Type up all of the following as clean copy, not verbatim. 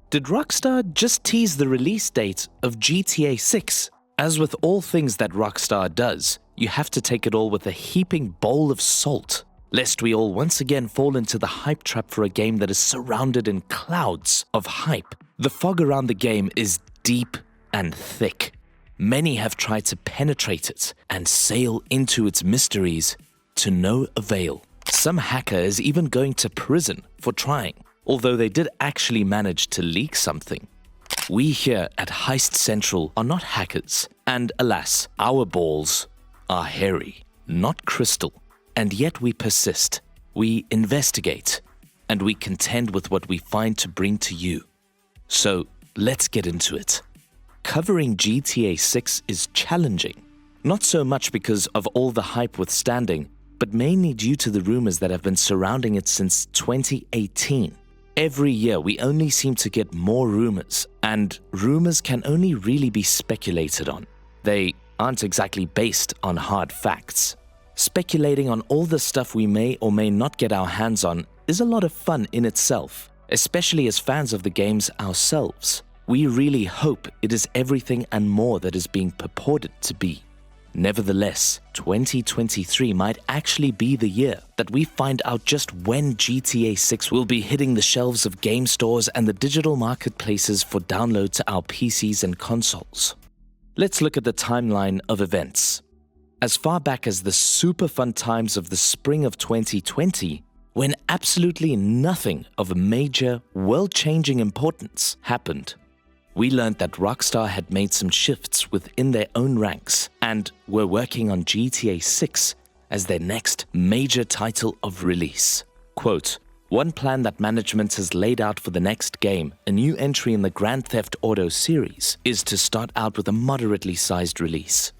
Did Rockstar just tease the release date of GTA 6? As with all things that Rockstar does, you have to take it all with a heaping bowl of salt, lest we all once again fall into the hype trap for a game that is surrounded in clouds of hype. The fog around the game is deep and thick. Many have tried to penetrate it and sail into its mysteries to no avail. Some hacker is even going to prison for trying, although they did actually manage to leak something. We here at Heist Central are not hackers, and alas, our balls are hairy, not crystal. And yet we persist, we investigate, and we contend with what we find to bring to you. So let's get into it. Covering GTA 6 is challenging, not so much because of all the hype withstanding, but mainly due to the rumors that have been surrounding it since 2018. Every year we only seem to get more rumors, and rumors can only really be speculated on. They aren't exactly based on hard facts. Speculating on all the stuff we may or may not get our hands on is a lot of fun in itself, especially as fans of the games ourselves. We really hope it is everything and more that is being purported to be. Nevertheless, 2023 might actually be the year that we find out just when GTA 6 will be hitting the shelves of game stores and the digital marketplaces for download to our PCs and consoles. Let's look at the timeline of events. As far back as the super fun times of the spring of 2020, when absolutely nothing of major, world-changing importance happened, we learned that Rockstar had made some shifts within their own ranks and were working on GTA 6 as their next major title of release. Quote, "One plan that management has laid out for the next game, a new entry in the Grand Theft Auto series, is to start out with a moderately sized release."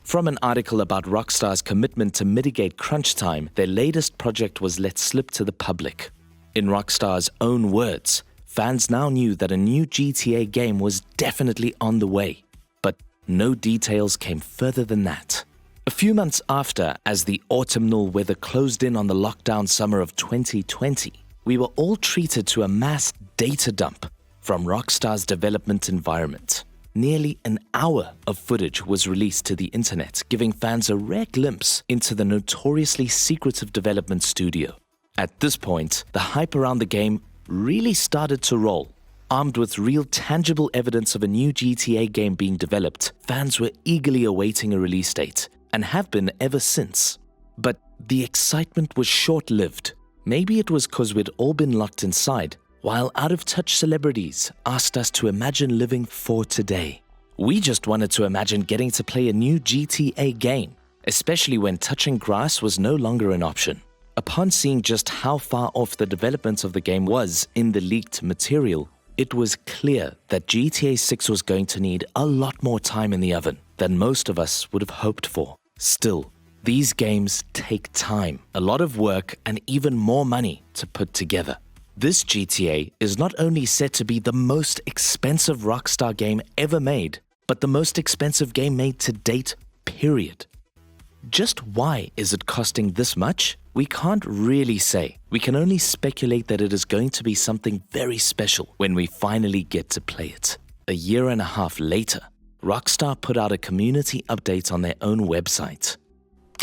From an article about Rockstar's commitment to mitigate crunch time, their latest project was let slip to the public. In Rockstar's own words, fans now knew that a new GTA game was definitely on the way, but no details came further than that. A few months after, as the autumnal weather closed in on the lockdown summer of 2020, we were all treated to a mass data dump from Rockstar's development environment. Nearly an hour of footage was released to the internet, giving fans a rare glimpse into the notoriously secretive development studio. At this point, the hype around the game really started to roll. Armed with real tangible evidence of a new GTA game being developed, fans were eagerly awaiting a release date, and have been ever since. But the excitement was short-lived. Maybe it was because we'd all been locked inside, while out-of-touch celebrities asked us to imagine living for today. We just wanted to imagine getting to play a new GTA game, especially when touching grass was no longer an option. Upon seeing just how far off the development of the game was in the leaked material, it was clear that GTA 6 was going to need a lot more time in the oven than most of us would have hoped for. Still, these games take time, a lot of work, and even more money to put together. This GTA is not only set to be the most expensive Rockstar game ever made, but the most expensive game made to date, period. Just why is it costing this much? We can't really say. We can only speculate that it is going to be something very special when we finally get to play it. A year and a half later, Rockstar put out a community update on their own website.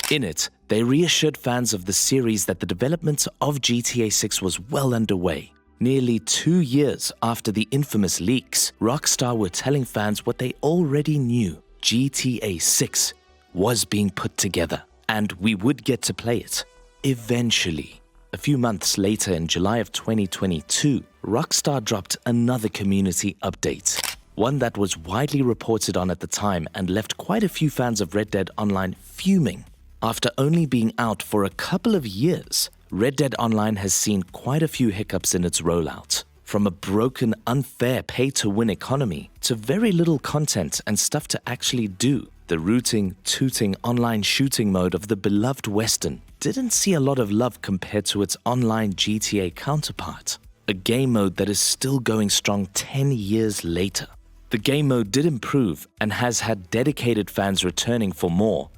In it, they reassured fans of the series that the development of GTA 6 was well underway. Nearly 2 years after the infamous leaks, Rockstar were telling fans what they already knew. GTA 6 was being put together, and we would get to play it. Eventually. A few months later, in July of 2022, Rockstar dropped another community update, one that was widely reported on at the time and left quite a few fans of Red Dead Online fuming. After only being out for a couple of years, Red Dead Online has seen quite a few hiccups in its rollout. From a broken, unfair pay-to-win economy to very little content and stuff to actually do, the rooting, tooting online shooting mode of the beloved Western didn't see a lot of love compared to its online GTA counterpart, a game mode that is still going strong 10 years later. The game mode did improve and has had dedicated fans returning for more,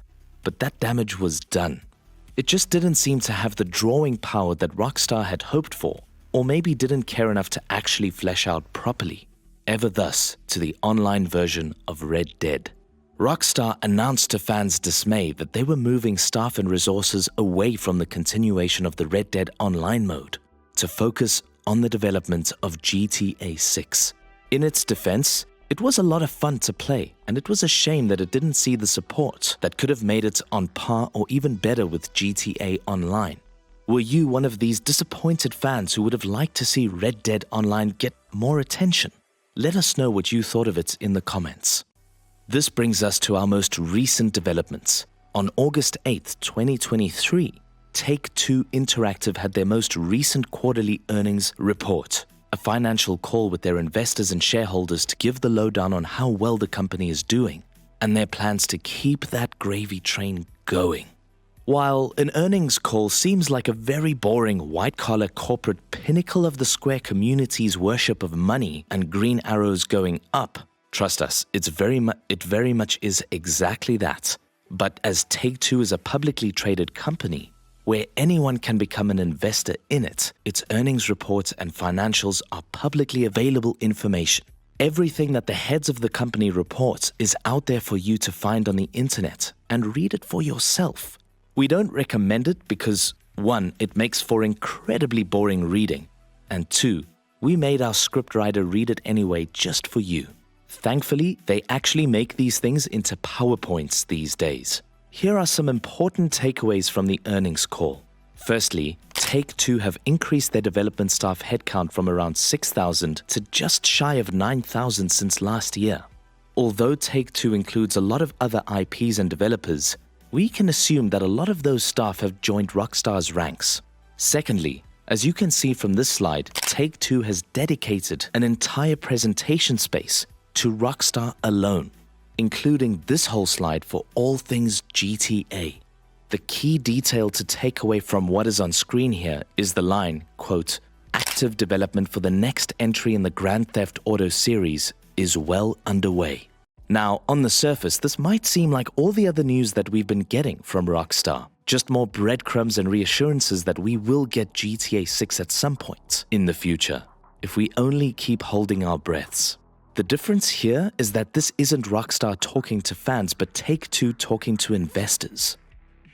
but that damage was done. It just didn't seem to have the drawing power that Rockstar had hoped for. or maybe didn't care enough to actually flesh out properly. Ever thus to the online version of Red Dead. Rockstar announced to fans' dismay that they were moving staff and resources away from the continuation of the Red Dead Online mode to focus on the development of GTA 6. In its defense, it was a lot of fun to play, and it was a shame that it didn't see the support that could have made it on par or even better with GTA Online. Were you one of these disappointed fans who would have liked to see Red Dead Online get more attention? Let us know what you thought of it in the comments. This brings us to our most recent developments. On August 8th, 2023, Take-Two Interactive had their most recent quarterly earnings report, a financial call with their investors and shareholders to give the lowdown on how well the company is doing and their plans to keep that gravy train going. While an earnings call seems like a very boring white-collar corporate pinnacle of the Square community's worship of money and green arrows going up, trust us, it very much is exactly that. But as Take-Two is a publicly traded company, where anyone can become an investor in it, its earnings reports and financials are publicly available information. Everything that the heads of the company report is out there for you to find on the internet and read it for yourself. We don't recommend it because, 1, it makes for incredibly boring reading, and 2, we made our scriptwriter read it anyway just for you. Thankfully, they actually make these things into PowerPoints these days. Here are some important takeaways from the earnings call. Firstly, Take-Two have increased their development staff headcount from around 6,000 to just shy of 9,000 since last year. Although Take-Two includes a lot of other IPs and developers, we can assume that a lot of those staff have joined Rockstar's ranks. Secondly, as you can see from this slide, Take-Two has dedicated an entire presentation space to Rockstar alone, including this whole slide for all things GTA. The key detail to take away from what is on screen here is the line, quote, "Active development for the next entry in the Grand Theft Auto series is well underway." Now, on the surface, this might seem like all the other news that we've been getting from Rockstar, just more breadcrumbs and reassurances that we will get GTA 6 at some point in the future, if we only keep holding our breaths. The difference here is that this isn't Rockstar talking to fans, but Take-Two talking to investors.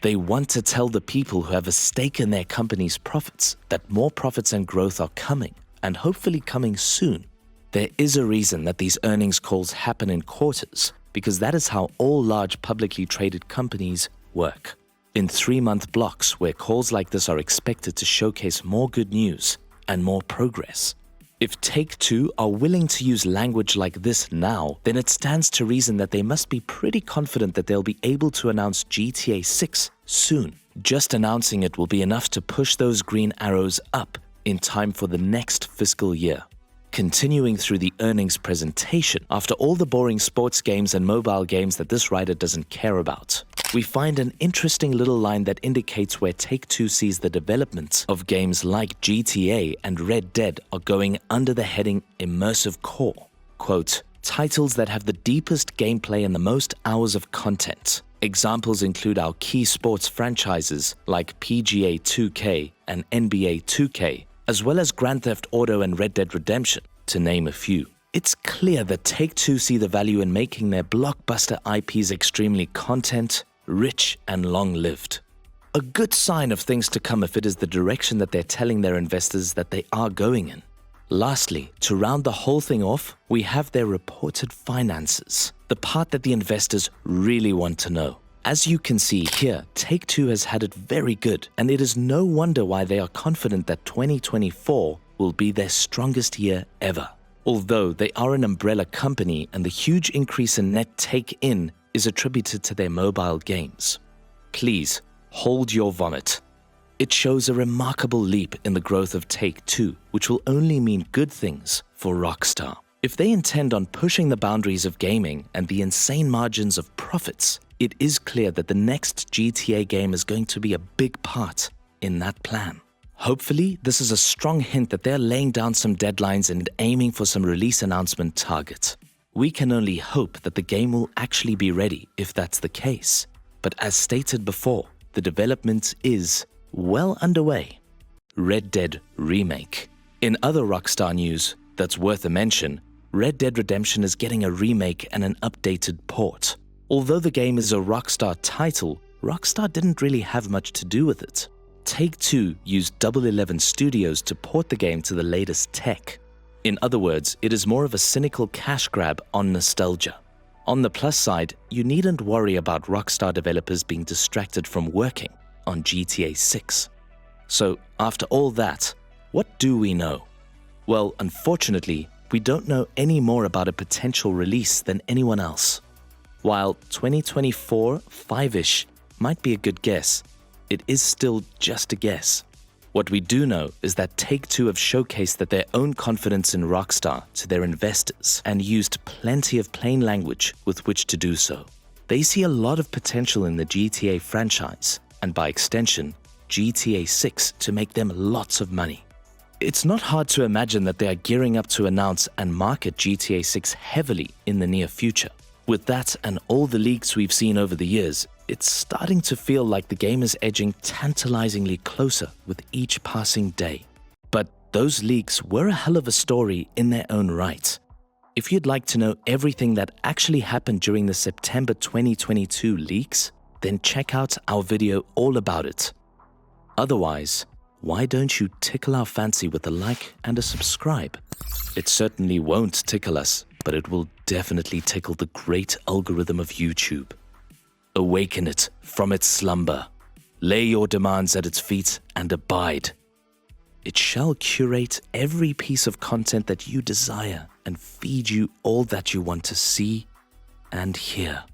They want to tell the people who have a stake in their company's profits that more profits and growth are coming, and hopefully coming soon. There is a reason that these earnings calls happen in quarters, because that is how all large publicly traded companies work. In 3-month blocks where calls like this are expected to showcase more good news and more progress. If Take-Two are willing to use language like this now, then it stands to reason that they must be pretty confident that they'll be able to announce GTA 6 soon. Just announcing it will be enough to push those green arrows up in time for the next fiscal year. Continuing through the earnings presentation, after all the boring sports games and mobile games that this writer doesn't care about, we find an interesting little line that indicates where Take-Two sees the development of games like GTA and Red Dead are going under the heading Immersive Core. Quote, "Titles that have the deepest gameplay and the most hours of content. Examples include our key sports franchises like PGA 2K and NBA 2K, as well as Grand Theft Auto and Red Dead Redemption, to name a few." It's clear that Take-Two see the value in making their blockbuster IPs extremely content, rich, and long-lived. A good sign of things to come if it is the direction that they're telling their investors that they are going in. Lastly, to round the whole thing off, we have their reported finances, the part that the investors really want to know. As you can see here, Take-Two has had it very good, and it is no wonder why they are confident that 2024 will be their strongest year ever. Although they are an umbrella company and the huge increase in net take-in is attributed to their mobile games. Please, hold your vomit. It shows a remarkable leap in the growth of Take-Two, which will only mean good things for Rockstar. If they intend on pushing the boundaries of gaming and the insane margins of profits, it is clear that the next GTA game is going to be a big part in that plan. Hopefully, this is a strong hint that they're laying down some deadlines and aiming for some release announcement target. We can only hope that the game will actually be ready if that's the case. But as stated before, the development is well underway. Red Dead Remake. In other Rockstar news that's worth a mention, Red Dead Redemption is getting a remake and an updated port. Although the game is a Rockstar title, Rockstar didn't really have much to do with it. Take-Two used Double 11 Studios to port the game to the latest tech. In other words, it is more of a cynical cash grab on nostalgia. On the plus side, you needn't worry about Rockstar developers being distracted from working on GTA 6. So, after all that, what do we know? Well, unfortunately, we don't know any more about a potential release than anyone else. While 2024, 5-ish might be a good guess, it is still just a guess. What we do know is that Take-Two have showcased that their own confidence in Rockstar to their investors and used plenty of plain language with which to do so. They see a lot of potential in the GTA franchise, and by extension, GTA 6 to make them lots of money. It's not hard to imagine that they are gearing up to announce and market GTA 6 heavily in the near future. With that and all the leaks we've seen over the years, it's starting to feel like the game is edging tantalizingly closer with each passing day. But those leaks were a hell of a story in their own right. If you'd like to know everything that actually happened during the September 2022 leaks, then check out our video all about it. Otherwise, why don't you tickle our fancy with a like and a subscribe? It certainly won't tickle us, but it will definitely tickle the great algorithm of YouTube. Awaken it from its slumber. Lay your demands at its feet and abide. It shall curate every piece of content that you desire and feed you all that you want to see and hear.